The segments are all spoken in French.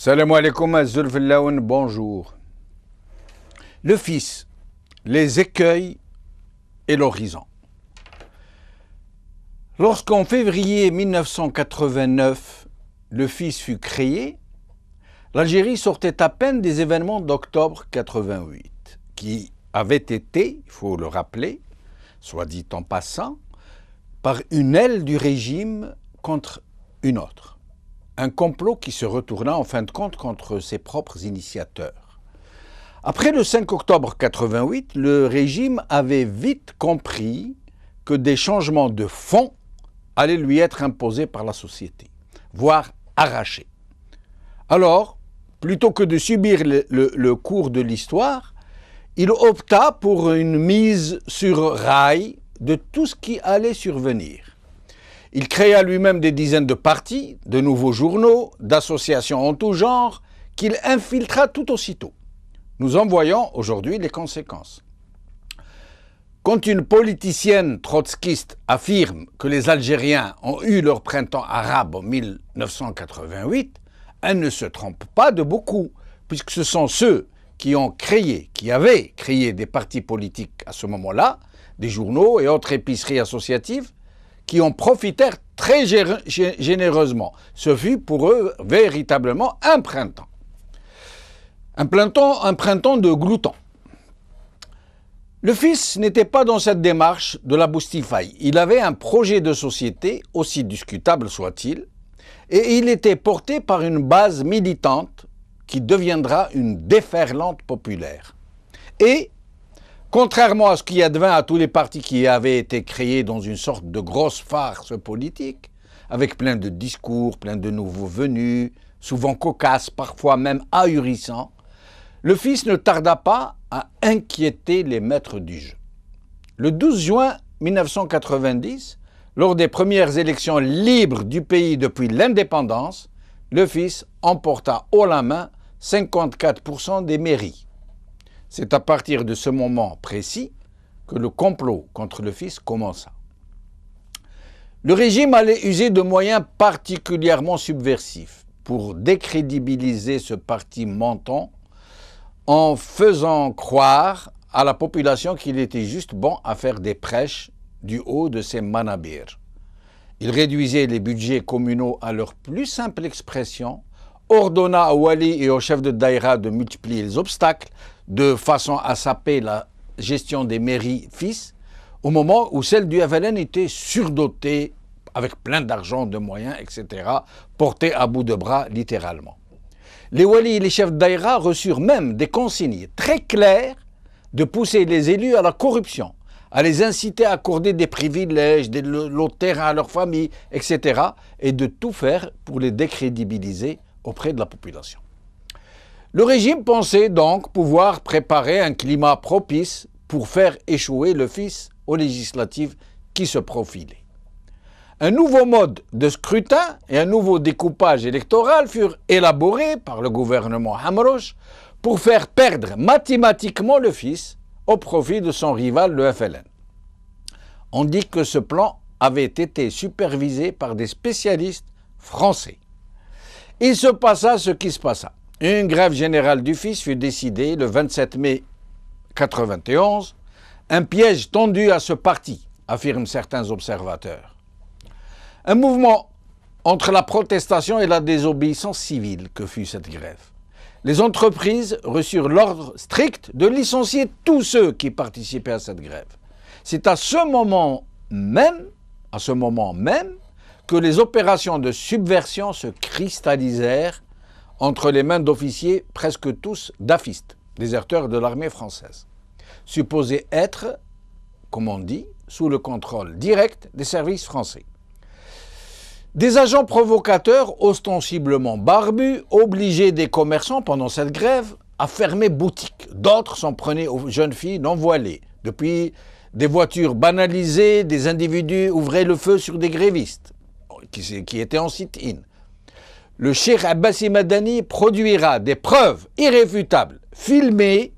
Salam alaikum azulfillaoun, bonjour. Le fils, les écueils et l'horizon. Lorsqu'en février 1989, le fils fut créé, l'Algérie sortait à peine des événements d'octobre 88, qui avaient été, il faut le rappeler, soit dit en passant, par une aile du régime contre une autre. Un complot qui se retourna en fin de compte contre ses propres initiateurs. Après le 5 octobre 88, le régime avait vite compris que des changements de fond allaient lui être imposés par la société, voire arrachés. Alors, plutôt que de subir le cours de l'histoire, il opta pour une mise sur rail de tout ce qui allait survenir. Il créa lui-même des dizaines de partis, de nouveaux journaux, d'associations en tout genre, qu'il infiltra tout aussitôt. Nous en voyons aujourd'hui les conséquences. Quand une politicienne trotskiste affirme que les Algériens ont eu leur printemps arabe en 1988, elle ne se trompe pas de beaucoup, puisque ce sont ceux qui avaient créé des partis politiques à ce moment-là, des journaux et autres épiceries associatives, qui en profitèrent très généreusement. Ce fut pour eux véritablement un printemps. Un printemps de gloutons. Le fils n'était pas dans cette démarche de la boustifaille. Il avait un projet de société, aussi discutable soit-il, et il était porté par une base militante qui deviendra une déferlante populaire. Et, contrairement à ce qui advint à tous les partis qui avaient été créés dans une sorte de grosse farce politique, avec plein de discours, plein de nouveaux venus, souvent cocasses, parfois même ahurissants, le fils ne tarda pas à inquiéter les maîtres du jeu. Le 12 juin 1990, lors des premières élections libres du pays depuis l'indépendance, le fils emporta haut la main 54% des mairies. C'est à partir de ce moment précis que le complot contre le fils commença. Le régime allait user de moyens particulièrement subversifs pour décrédibiliser ce parti menton en faisant croire à la population qu'il était juste bon à faire des prêches du haut de ses manabirs. Il réduisait les budgets communaux à leur plus simple expression, ordonna à Wali et au chef de Daïra de multiplier les obstacles de façon à saper la gestion des mairies fils, au moment où celle du FLN était surdotée avec plein d'argent, de moyens, etc., portée à bout de bras littéralement. Les Wali et les chefs Daïra reçurent même des consignes très claires de pousser les élus à la corruption, à les inciter à accorder des privilèges, des lots de terrain à leurs familles, etc., et de tout faire pour les décrédibiliser auprès de la population. Le régime pensait donc pouvoir préparer un climat propice pour faire échouer le fils aux législatives qui se profilaient. Un nouveau mode de scrutin et un nouveau découpage électoral furent élaborés par le gouvernement Hamroche pour faire perdre mathématiquement le fils au profit de son rival, le FLN. On dit que ce plan avait été supervisé par des spécialistes français. Il se passa ce qui se passa. Une grève générale du fils fut décidée le 27 mai 1991, un piège tendu à ce parti, affirment certains observateurs. Un mouvement entre la protestation et la désobéissance civile que fut cette grève. Les entreprises reçurent l'ordre strict de licencier tous ceux qui participaient à cette grève. C'est à ce moment même, que les opérations de subversion se cristallisèrent entre les mains d'officiers presque tous dafistes, déserteurs de l'armée française, supposés être, comme on dit, sous le contrôle direct des services français. Des agents provocateurs ostensiblement barbus obligeaient des commerçants pendant cette grève à fermer boutique. D'autres s'en prenaient aux jeunes filles non voilées. Depuis des voitures banalisées, des individus ouvraient le feu sur des grévistes qui étaient en sit-in. Le cheikh Abbassi Madani produira des preuves irréfutables, filmées,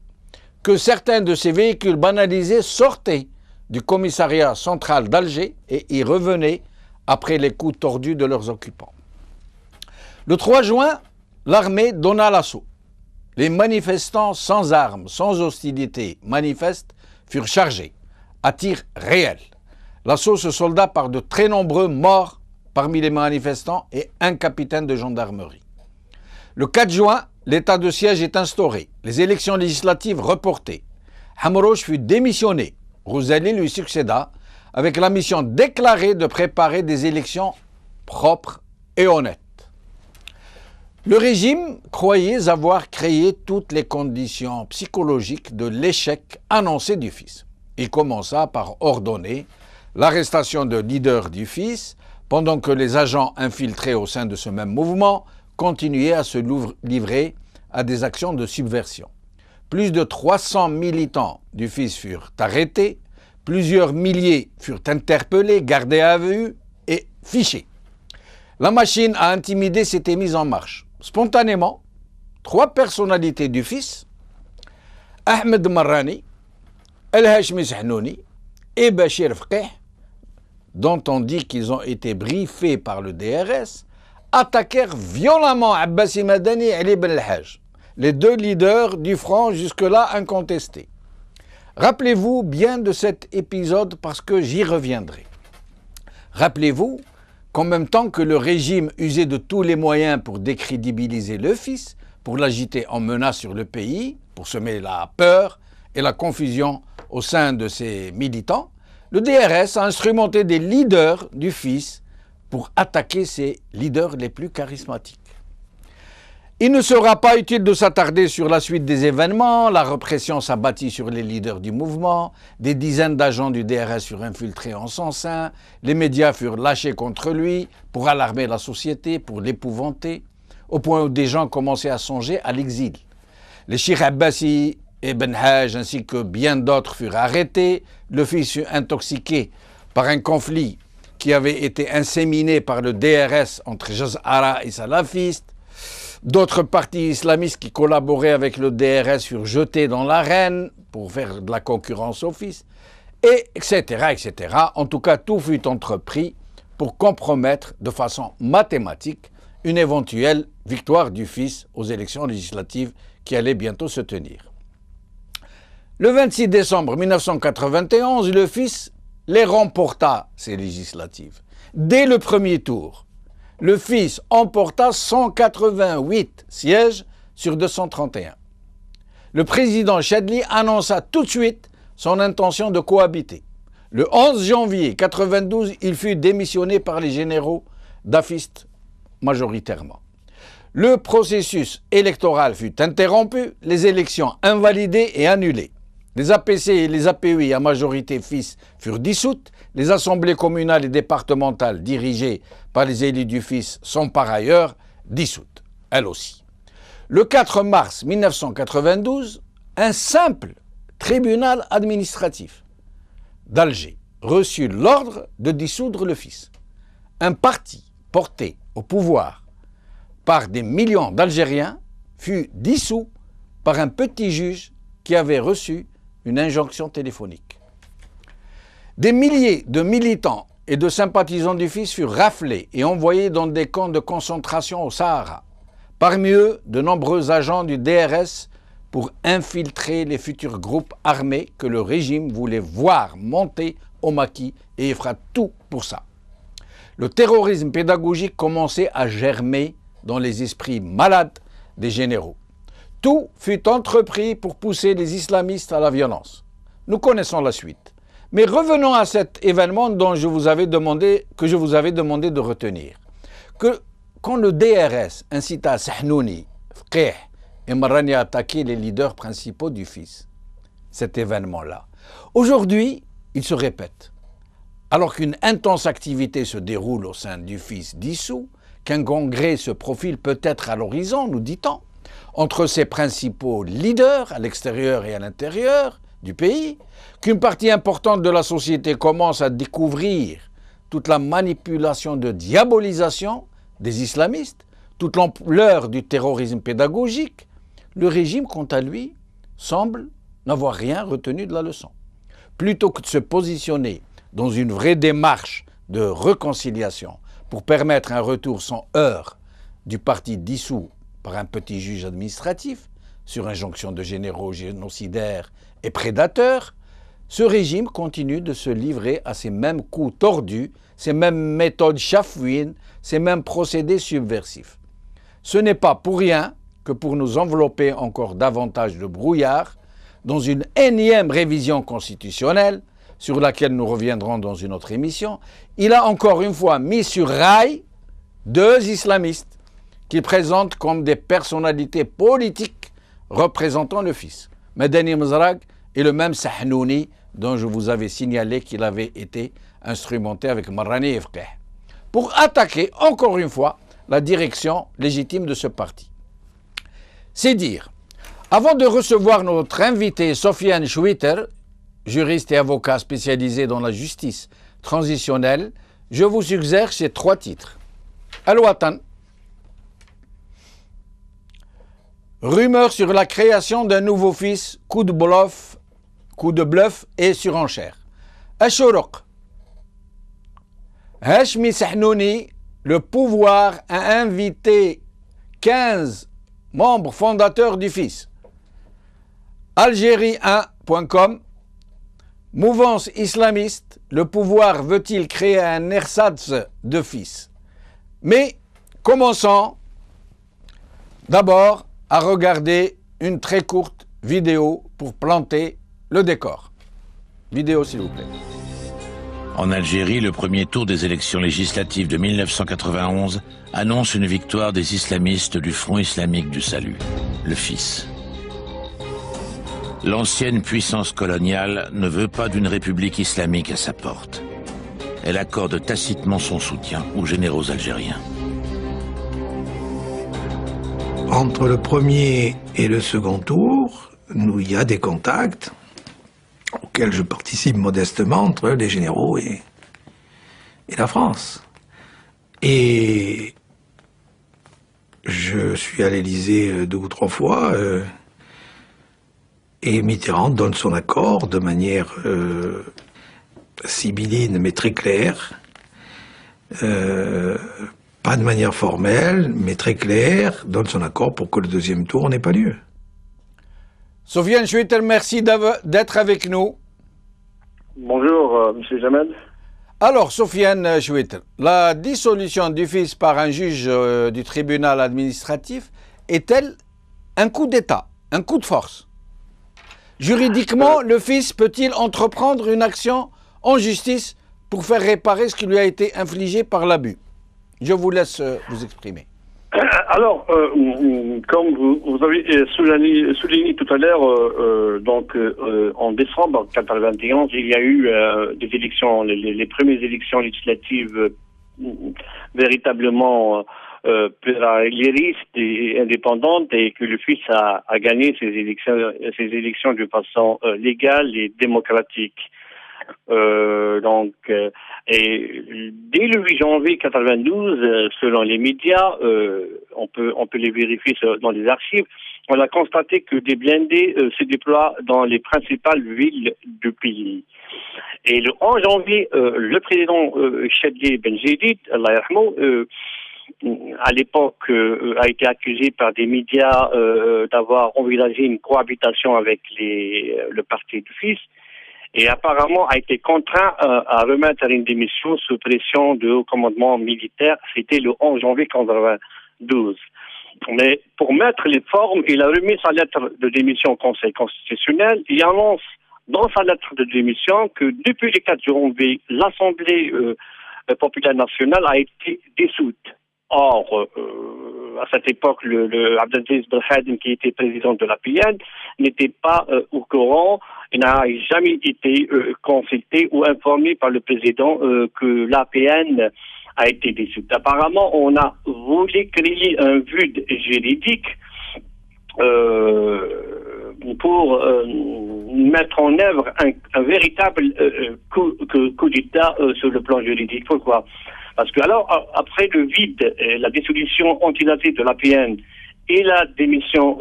que certains de ces véhicules banalisés sortaient du commissariat central d'Alger et y revenaient après les coups tordus de leurs occupants. Le 3 juin, l'armée donna l'assaut. Les manifestants sans armes, sans hostilité manifestes furent chargés à tir réel. L'assaut se solda par de très nombreux morts parmi les manifestants et un capitaine de gendarmerie. Le 4 juin, l'état de siège est instauré, les élections législatives reportées. Hamrouche fut démissionné. Rouzali lui succéda avec la mission déclarée de préparer des élections propres et honnêtes. Le régime croyait avoir créé toutes les conditions psychologiques de l'échec annoncé du fils. Il commença par ordonner l'arrestation de leaders du fils, pendant que les agents infiltrés au sein de ce même mouvement continuaient à se livrer à des actions de subversion. Plus de 300 militants du fils furent arrêtés, plusieurs milliers furent interpellés, gardés à vue et fichés. La machine à intimider s'était mise en marche. Spontanément, 3 personnalités du fils, Ahmed Marrani, El Hachmi Sahnouni et Bachir Fqih, dont on dit qu'ils ont été briefés par le DRS, attaquèrent violemment Abbasi Madani et Ali Ben El-Hajj, les 2 leaders du front jusque-là incontestés. Rappelez-vous bien de cet épisode parce que j'y reviendrai. Rappelez-vous qu'en même temps que le régime usait de tous les moyens pour décrédibiliser le fils, pour l'agiter en menace sur le pays, pour semer la peur et la confusion au sein de ses militants, le DRS a instrumenté des leaders du fils pour attaquer ses leaders les plus charismatiques. Il ne sera pas utile de s'attarder sur la suite des événements. La répression s'abattit sur les leaders du mouvement, des dizaines d'agents du DRS furent infiltrés en son sein, les médias furent lâchés contre lui pour alarmer la société, pour l'épouvanter, au point où des gens commençaient à songer à l'exil. Les Cheikh Abbasi et Ben Hajj ainsi que bien d'autres furent arrêtés, le fils fut intoxiqué par un conflit qui avait été inséminé par le DRS entre Jazara et salafistes. D'autres partis islamistes qui collaboraient avec le DRS furent jetés dans l'arène pour faire de la concurrence au fils, et etc., etc. En tout cas, tout fut entrepris pour compromettre de façon mathématique une éventuelle victoire du fils aux élections législatives qui allaient bientôt se tenir. Le 26 décembre 1991, le fils les remporta, ces législatives. Dès le premier tour, le fils emporta 188 sièges sur 231. Le président Chadli annonça tout de suite son intention de cohabiter. Le 11 janvier 1992, il fut démissionné par les généraux dafistes majoritairement. Le processus électoral fut interrompu, les élections invalidées et annulées. Les APC et les APUI à majorité fils furent dissoutes, les assemblées communales et départementales dirigées par les élus du fils sont par ailleurs dissoutes, elles aussi. Le 4 mars 1992, un simple tribunal administratif d'Alger reçut l'ordre de dissoudre le fils. Un parti porté au pouvoir par des millions d'Algériens fut dissous par un petit juge qui avait reçu une injonction téléphonique. Des milliers de militants et de sympathisants du fils furent raflés et envoyés dans des camps de concentration au Sahara. Parmi eux, de nombreux agents du DRS pour infiltrer les futurs groupes armés que le régime voulait voir monter au maquis, et il fera tout pour ça. Le terrorisme pédagogique commençait à germer dans les esprits malades des généraux. Tout fut entrepris pour pousser les islamistes à la violence. Nous connaissons la suite. Mais revenons à cet événement que je vous avais demandé de retenir. Quand le DRS incita Sahnouni, Fqih et Marrani à attaquer les leaders principaux du fils, cet événement-là, aujourd'hui, il se répète. Alors qu'une intense activité se déroule au sein du fils dissous, qu'un congrès se profile peut-être à l'horizon, nous dit-on, entre ses principaux leaders à l'extérieur et à l'intérieur du pays, qu'une partie importante de la société commence à découvrir toute la manipulation de diabolisation des islamistes, toute l'ampleur du terrorisme pédagogique, le régime, quant à lui, semble n'avoir rien retenu de la leçon. Plutôt que de se positionner dans une vraie démarche de réconciliation pour permettre un retour sans heurts du parti dissous par un petit juge administratif, sur injonction de généraux génocidaires et prédateurs, ce régime continue de se livrer à ces mêmes coups tordus, ces mêmes méthodes chafouines, ces mêmes procédés subversifs. Ce n'est pas pour rien que pour nous envelopper encore davantage de brouillard, dans une énième révision constitutionnelle, sur laquelle nous reviendrons dans une autre émission, il a encore une fois mis sur rail deux islamistes qu'il présente comme des personnalités politiques représentant le fils, Madani Mzrag et le même Sahnouni dont je vous avais signalé qu'il avait été instrumenté avec Marrani Efqeh, pour attaquer encore une fois la direction légitime de ce parti. C'est dire, avant de recevoir notre invité Sofiane Chouiter, juriste et avocat spécialisé dans la justice transitionnelle, je vous suggère ces 3 titres. Al-Watan. Rumeur sur la création d'un nouveau fils, coup de bluff et surenchère. Al-Shuruq. Hashmi Sahnouni, le pouvoir a invité 15 membres fondateurs du fils. Algérie1.com. Mouvance islamiste, le pouvoir veut-il créer un ersatz de fils? Mais commençons d'abord à regarder une très courte vidéo pour planter le décor. Vidéo s'il vous plaît. En Algérie, le premier tour des élections législatives de 1991 annonce une victoire des islamistes du Front islamique du salut, le FIS. L'ancienne puissance coloniale ne veut pas d'une république islamique à sa porte. Elle accorde tacitement son soutien aux généraux algériens. Entre le premier et le second tour, il y a des contacts auxquels je participe modestement entre les généraux et la France. Et je suis à l'Élysée 2 ou 3 fois et Mitterrand donne son accord de manière sibylline mais très claire, pas de manière formelle mais très claire, donne son accord pour que le deuxième tour n'ait pas lieu. Sofiane Chouiter, merci d'être avec nous. Bonjour, M. Jamel. Alors, Sofiane Chouiter, la dissolution du fils par un juge du tribunal administratif est-elle un coup d'État, un coup de force? Juridiquement, le fils peut-il entreprendre une action en justice pour faire réparer ce qui lui a été infligé par l'abus? Je vous laisse vous exprimer. Alors, comme vous avez souligné tout à l'heure, en décembre 1991, il y a eu des élections, les premières élections législatives véritablement pluralistes et indépendantes, et que le fils a gagné ces élections de façon légale et démocratique. Et dès le 8 janvier 92, selon les médias, on peut les vérifier dans les archives, on a constaté que des blindés se déploient dans les principales villes du pays. Et le 11 janvier, le président Chadli Benjedid, Allah yarhamou, à l'époque a été accusé par des médias d'avoir envisagé une cohabitation avec le parti du fils, et apparemment a été contraint à remettre une démission sous pression de haut commandement militaire. C'était le 11 janvier 1992. Mais pour mettre les formes, il a remis sa lettre de démission au Conseil constitutionnel. Il annonce dans sa lettre de démission que depuis le 4 janvier, l'Assemblée populaire nationale a été dissoute. Or, à cette époque, le Abdelaziz Belkhadim, qui était président de l'APN, n'était pas au courant, il n'a jamais été consulté ou informé par le président que l'APN a été dissoute. Apparemment, on a voulu créer un vide juridique pour mettre en œuvre un véritable coup d'État sur le plan juridique. Pourquoi? Parce que alors, après le vide, la dissolution antidatée de l'APN et la démission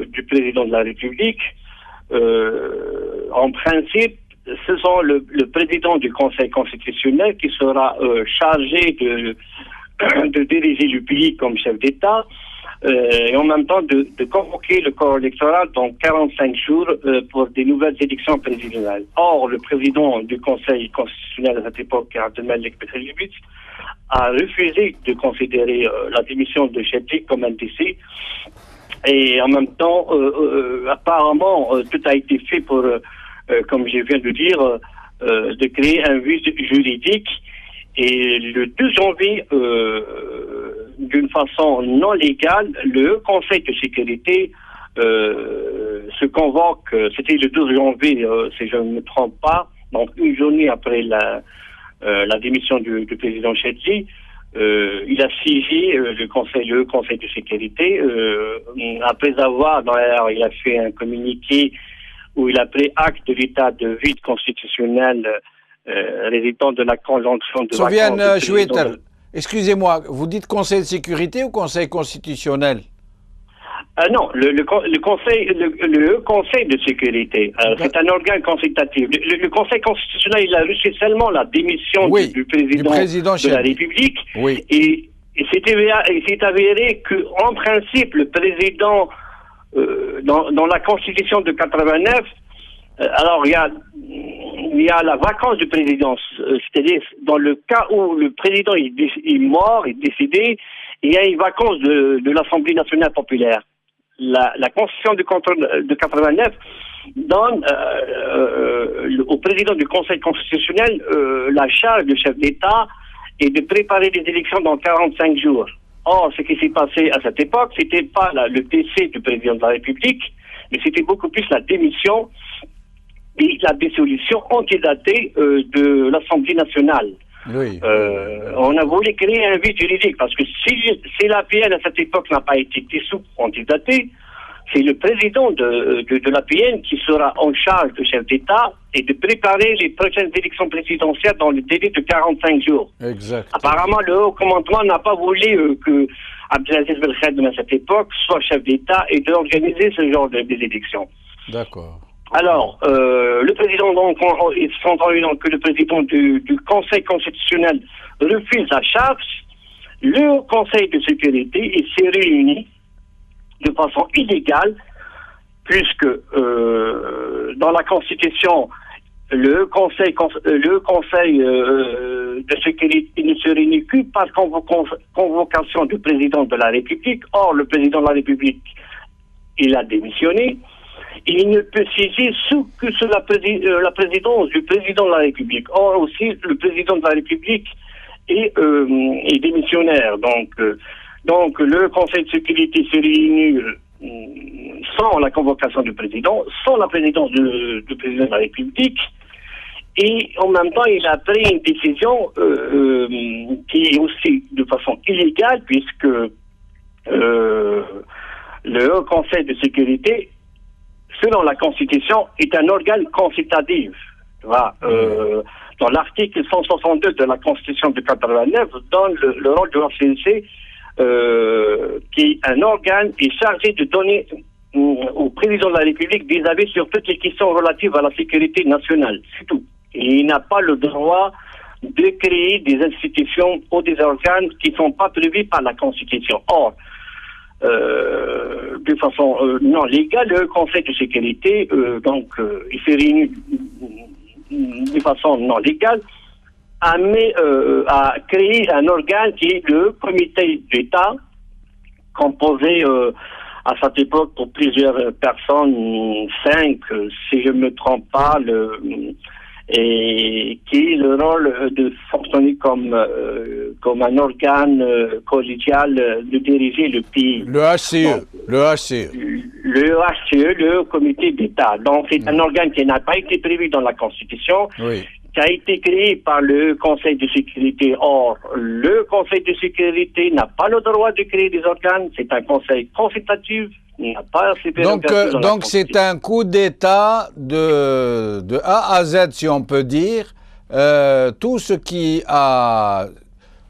du président de la République, en principe, ce sont le président du Conseil constitutionnel qui sera chargé de diriger le pays comme chef d'État, et en même temps de convoquer le corps électoral dans 45 jours pour des nouvelles élections présidentielles. Or, le président du Conseil constitutionnel à cette époque, Abdelmalek Benrabih, a refusé de considérer la démission de Chebli comme un décès. Et en même temps, apparemment, tout a été fait pour, comme je viens de dire, de créer un vide juridique. Et le 2 janvier, d'une façon non légale, le Conseil de sécurité se convoque, c'était le 12 janvier, si je ne me trompe pas, donc une journée après la démission du président Chebli. Il a siégé le conseil de sécurité après avoir, d'ailleurs, il a fait un communiqué où il a pris acte de l'état de vide constitutionnel résultant de la conjonction de Soufiane Chouetel, excusez-moi, vous dites conseil de sécurité ou conseil constitutionnel? Non, le conseil de sécurité, c'est un organe consultatif. Le conseil constitutionnel, il a reçu seulement la démission du président de la République. Oui. Et c'est avéré qu'en principe, le président, dans la Constitution de 89, alors il y a la vacance de présidence, c'est-à-dire dans le cas où le président est mort, est décédé, il y a une vacance de l'Assemblée nationale populaire. La Constitution de 89 donne au président du Conseil constitutionnel la charge de chef d'État et de préparer les élections dans 45 jours. Or, ce qui s'est passé à cette époque, c'était pas le décès du président de la République, mais c'était beaucoup plus la démission et la dissolution antidatée de l'Assemblée nationale. Oui. On a voulu créer un vide juridique parce que si l'APN à cette époque n'a pas été dissous, antidaté, c'est le président de l'APN qui sera en charge de chef d'État et de préparer les prochaines élections présidentielles dans le délai de 45 jours. Exact. Apparemment, le haut commandement n'a pas voulu que Abdelaziz Belkhadem à cette époque soit chef d'État et d'organiser ce genre des élections. D'accord. Alors, le président, donc, ils sont entendu que le président du Conseil constitutionnel refuse la charge. Le Conseil de sécurité s'est réuni de façon illégale, puisque dans la Constitution, le Conseil de sécurité ne se réunit que par convocation du président de la République. Or, le président de la République, il a démissionné. Il ne peut siéger que sous la présidence du président de la République. Or aussi, le président de la République est démissionnaire. Donc, le Conseil de sécurité se réunit sans la convocation du président, sans la présidence du président de la République. Et en même temps, il a pris une décision qui est aussi de façon illégale, puisque le Haut Conseil de sécurité, selon la Constitution, est un organe consultatif. Dans l'article 162 de la Constitution de 89, donne le rôle de l'OCNC, qui est un organe qui est chargé de donner au président de la République des avis sur toutes les questions relatives à la sécurité nationale. C'est tout. Et il n'a pas le droit de créer des institutions ou des organes qui ne sont pas prévus par la Constitution. Or, de façon non légale, le Conseil de sécurité, il s'est réuni de façon non légale, a créé un organe qui est le comité d'État, composé à cette époque pour plusieurs personnes, 5, si je ne me trompe pas, et qui a le rôle de fonctionner comme un organe collégial de diriger le pays. Le HCE. Donc, le HCE, le comité d'État. Donc c'est un organe qui n'a pas été prévu dans la Constitution, qui a été créé par le Conseil de sécurité. Or, le Conseil de sécurité n'a pas le droit de créer des organes, c'est un conseil consultatif. Donc c'est un coup d'État de A à Z, si on peut dire. Tout ce qui a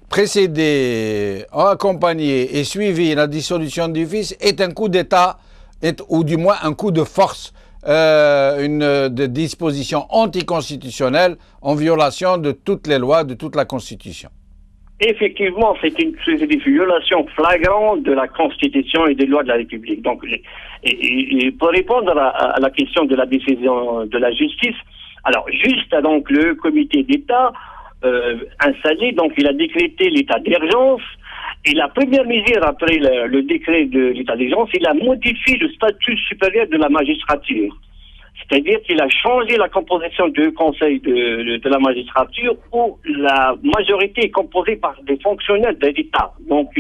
précédé, accompagné et suivi la dissolution du FIS est un coup d'État, ou du moins un coup de force, une disposition anticonstitutionnelle en violation de toutes les lois, de toute la Constitution. effectivement, c'est des violations flagrantes de la Constitution et des lois de la République. Donc, et pour répondre à la question de la décision de la justice, alors, juste donc le comité d'État installé, donc il a décrété l'état d'urgence. Et la première mesure après le décret de l'état d'urgence, il a modifié le statut supérieur de la magistrature. C'est-à-dire qu'il a changé la composition du conseil de la magistrature où la majorité est composée par des fonctionnaires de l'État. Donc,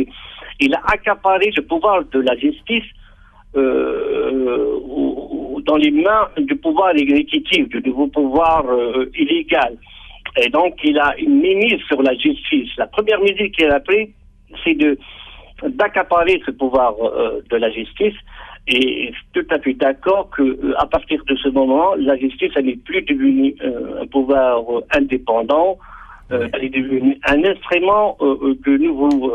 il a accaparé le pouvoir de la justice dans les mains du pouvoir exécutif, du nouveau pouvoir illégal. Et donc, il a une mise sur la justice. La première mesure qu'il a prise, c'est d'accaparer ce pouvoir de la justice. Et je suis tout à fait d'accord qu'à partir de ce moment, la justice, elle n'est plus devenue un pouvoir indépendant, elle est devenue un instrument de nouveau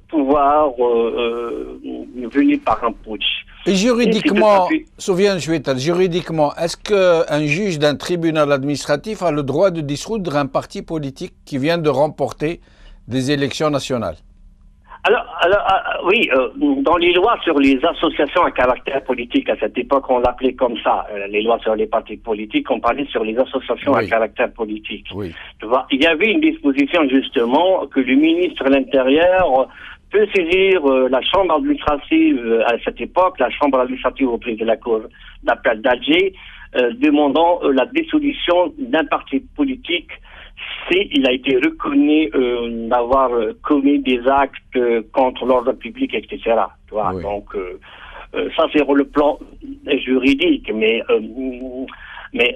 pouvoir venu par un putsch. Et juridiquement, Soufiane Chouetal, juridiquement, est-ce qu'un juge d'un tribunal administratif a le droit de dissoudre un parti politique qui vient de remporter des élections nationales? Alors, oui, dans les lois sur les associations à caractère politique, à cette époque, on l'appelait comme ça. Les lois sur les partis politiques, on parlait sur les associations à caractère politique. Oui. Tu vois, il y avait une disposition, justement, que le ministre de l'Intérieur peut saisir la chambre administrative à cette époque, la chambre administrative auprès de la cour d'appel d'Alger, demandant la dissolution d'un parti politique s'il a été reconnu d'avoir commis des actes contre l'ordre public, etc. Tu vois, oui. donc ça c'est sur le plan juridique, mais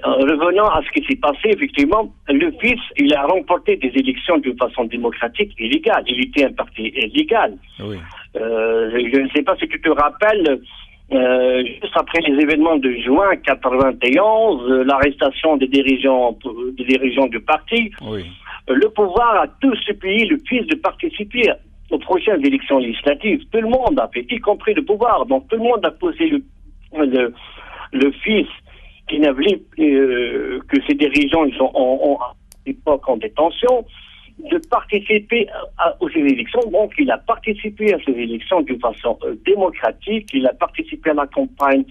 revenant à ce qui s'est passé, effectivement, le fils, il a remporté des élections de façon démocratique et légale. Il était un parti illégal. Oui. Je ne sais pas si tu te rappelles, juste après les événements de juin 91, l'arrestation des dirigeants du parti, Oui. Le pouvoir a tout supplié le fils de participer aux prochaines élections législatives. Tout le monde a fait, y compris le pouvoir. Donc tout le monde a posé le fils qui n'a voulu que ces dirigeants ils sont à l'époque en détention, de participer aux élections. Donc, il a participé à ces élections d'une façon démocratique. Il a participé à la campagne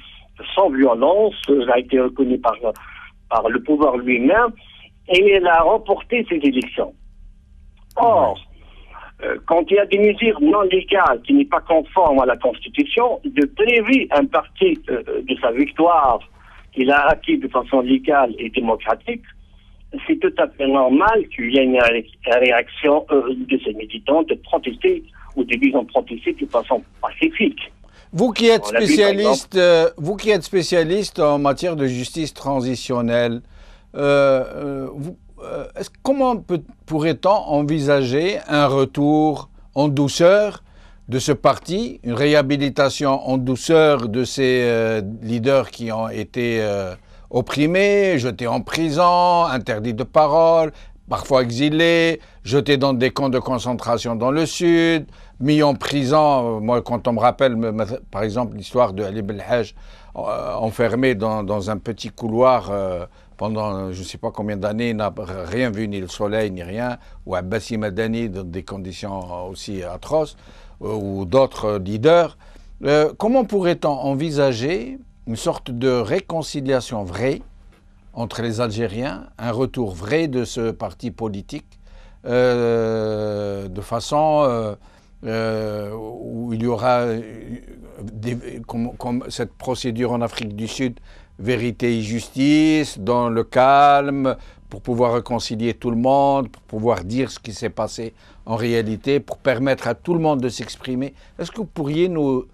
sans violence. Il a été reconnu par le pouvoir lui-même. Et il a remporté ces élections. Or, quand il y a des mesures non légales qui n'est pas conformes à la Constitution, de priver un parti de sa victoire qu'il a acquis de façon légale et démocratique, c'est tout à fait normal qu'il y ait une réaction de ces militants de protester. Au début, ils ont protesté de façon pacifique. Vous qui êtes spécialiste en matière de justice transitionnelle, comment pourrait-on envisager un retour en douceur de ce parti, une réhabilitation en douceur de ces leaders qui ont été opprimés, jetés en prison, interdits de parole, parfois exilés, jetés dans des camps de concentration dans le sud, mis en prison. Moi, quand on me rappelle, par exemple, l'histoire de Ali Belhaj, enfermé dans un petit couloir pendant je ne sais pas combien d'années, il n'a rien vu, ni le soleil, ni rien, ou Abbassi Madani dans des conditions aussi atroces, ou d'autres leaders. Comment pourrait-on envisager une sorte de réconciliation vraie entre les Algériens, un retour vrai de ce parti politique, de façon où il y aura, comme cette procédure en Afrique du Sud, vérité et justice, dans le calme, pour pouvoir réconcilier tout le monde, pour pouvoir dire ce qui s'est passé en réalité, pour permettre à tout le monde de s'exprimer. Est-ce que vous pourriez nous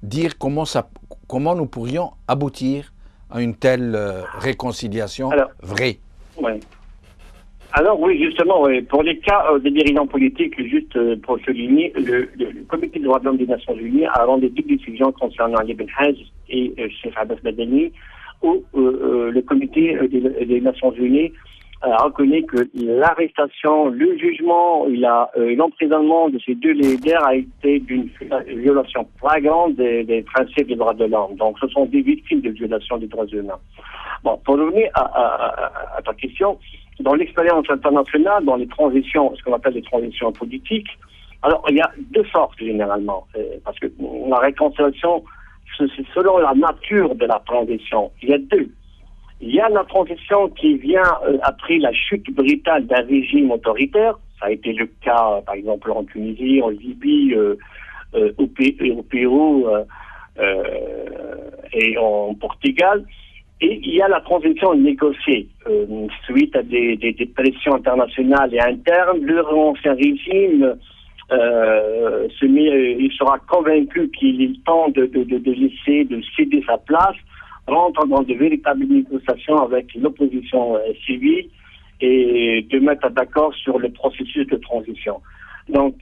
dire comment nous pourrions aboutir à une telle réconciliation vraie? Oui. Alors oui, justement, oui. Pour les cas des dirigeants politiques, juste pour souligner, le Comité des droits de l'homme des Nations Unies a rendu des décisions concernant Ali Belhaj et Cheikh Abbas Madani, où le Comité des Nations Unies a reconnu que l'arrestation, le jugement, l'emprisonnement de ces deux leaders a été d'une violation flagrante des principes des droits de l'homme. Donc, ce sont des victimes de violation des droits humains. Bon, pour revenir à ta question, dans l'expérience internationale, dans les transitions, ce qu'on appelle les transitions politiques, alors il y a deux sortes généralement, parce que la réconciliation, c'est selon la nature de la transition. Il y a deux. Il y a la transition qui vient après la chute brutale d'un régime autoritaire. Ça a été le cas, par exemple, en Tunisie, en Libye, au Pérou et en Portugal. Et il y a la transition négociée suite à des pressions internationales et internes. Leur ancien régime il sera convaincu qu'il est temps de laisser, de céder sa place, rentre dans de véritables négociations avec l'opposition civile et de mettre d'accord sur le processus de transition. Donc,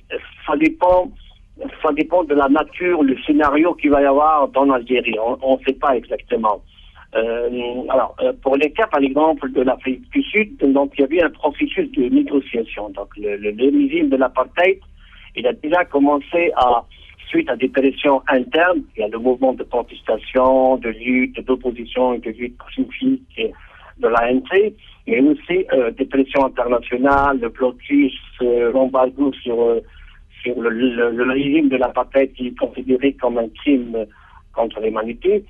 ça dépend de la nature, le scénario qu'il va y avoir dans l'Algérie. On ne sait pas exactement. Pour les cas, par exemple, de l'Afrique du Sud, donc il y avait un processus de négociation. Donc, le régime de l'apartheid, il a déjà commencé suite à des pressions internes, il y a le mouvement de protestation, de lutte, d'opposition et de lutte pacifique de l'ANC, mais aussi des pressions internationales, le blocus, l'embargo sur le régime de l'apartheid qui est considéré comme un crime contre l'humanité.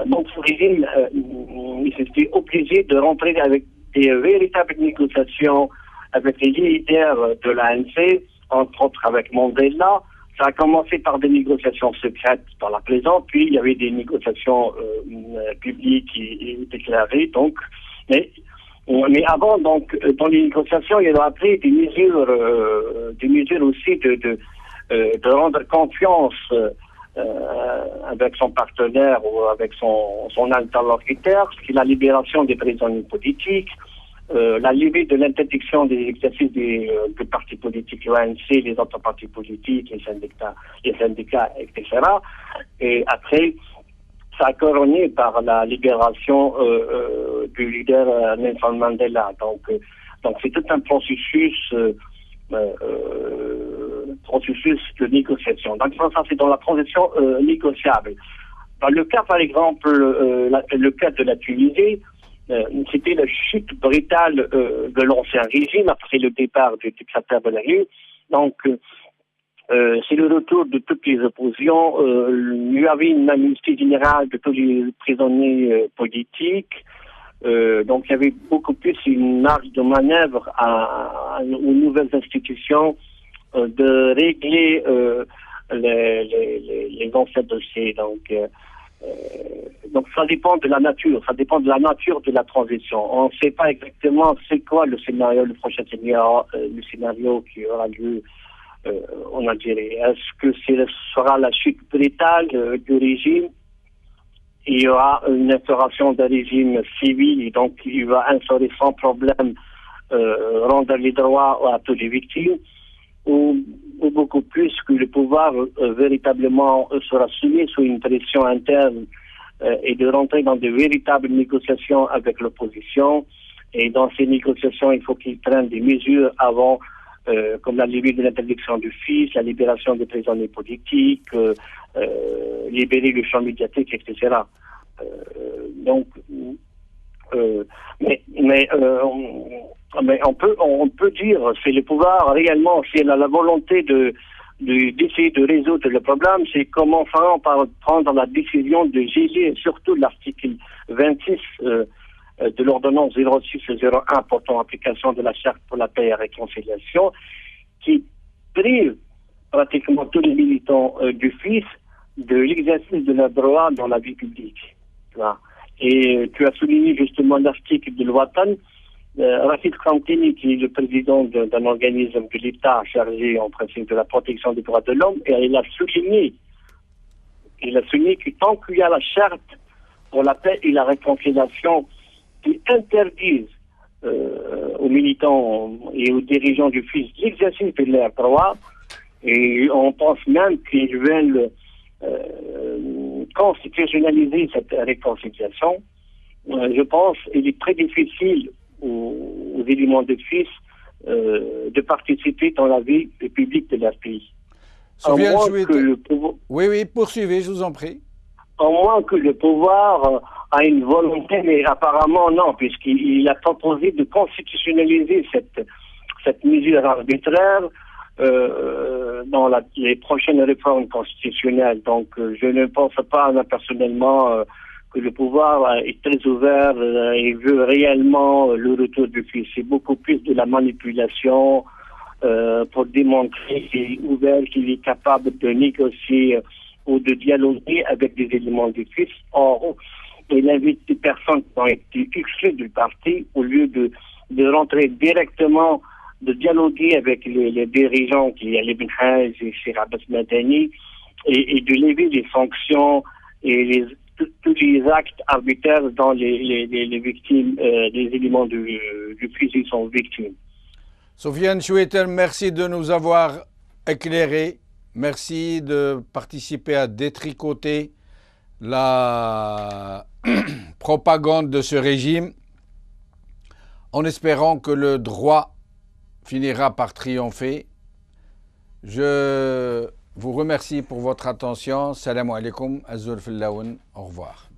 Donc ce régime, il s'était obligé de rentrer avec des véritables négociations avec les leaders de l'ANC, entre autres avec Mandela. Ça a commencé par des négociations secrètes dans la plaisance, puis il y avait des négociations publiques et déclarées. Donc, mais avant, donc, dans les négociations, il y a après des mesures aussi de rendre confiance avec son partenaire ou avec son interlocuteur, c'est la libération des prisonniers politiques, la levée de l'interdiction des exercices des partis politiques, l'ONC, les autres partis politiques, les syndicats, etc. Et après, ça a couronné par la libération du leader Nelson Mandela. Donc c'est tout un processus de négociation. Donc ça c'est dans la transition négociable. Dans le cas, par exemple, le cas de la Tunisie, c'était la chute brutale de l'ancien régime après le départ du dictateur Ben Ali. Donc, c'est le retour de toutes les oppositions. Il y avait une amnistie générale de tous les prisonniers politiques. Donc, il y avait beaucoup plus une marge de manœuvre aux nouvelles institutions de régler les anciens dossiers. Donc ça dépend de la nature, de la transition. On ne sait pas exactement c'est quoi le prochain scénario qui aura lieu en Algérie. Est-ce que ce sera la chute brutale du régime? Il y aura une instauration d'un régime civil et donc il va instaurer sans problème rendre les droits à toutes les victimes, ou beaucoup plus que le pouvoir véritablement sera soumis sous une pression interne et de rentrer dans de véritables négociations avec l'opposition. Et dans ces négociations, il faut qu'ils prennent des mesures avant, comme la levée de l'interdiction du fils, la libération des prisonniers politiques, libérer le champ médiatique, etc. Mais on peut dire, c'est le pouvoir réellement, c'est la volonté d'essayer de résoudre le problème, c'est commençant par prendre la décision de geler surtout l'article 26 de l'ordonnance 0601 portant application de la charte pour la paix et la réconciliation, qui prive pratiquement tous les militants du FIS de l'exercice de leurs droits dans la vie publique. Voilà. Et tu as souligné justement l'article de l'Ouatan. Rachid Kantini, qui est le président d'un organisme de l'État chargé en principe de la protection des droits de l'homme, et il a souligné que tant qu'il y a la charte pour la paix et la réconciliation qui interdisent aux militants et aux dirigeants du FIS l'exercice de leurs droits, et on pense même qu'ils veulent constitutionnaliser cette réconciliation, je pense qu'il est très difficile aux éléments de FIS de participer dans la vie publique de leur pays. Oui, poursuivez, je vous en prie. À moins que le pouvoir a une volonté, mais apparemment non, puisqu'il a proposé de constitutionnaliser cette mesure arbitraire dans les prochaines réformes constitutionnelles. Donc, je ne pense pas, personnellement, que le pouvoir est très ouvert et veut réellement le retour du fils. C'est beaucoup plus de la manipulation pour démontrer qu'il est ouvert, qu'il est capable de négocier ou de dialoguer avec des éléments du fils. Or, il invite des personnes qui ont été exclues du parti au lieu de rentrer directement, de dialoguer avec les dirigeants, qui est Ibn Haj et Cheikh Abbas Madani, et de lever les sanctions et tous les actes arbitraires dont les victimes, les éléments du fusil sont victimes. Soufiane Chouetel, merci de nous avoir éclairés. Merci de participer à détricoter la propagande de ce régime, en espérant que le droit finira par triompher. Je vous remercie pour votre attention. Salam alaikum, azul fillaoun. Au revoir.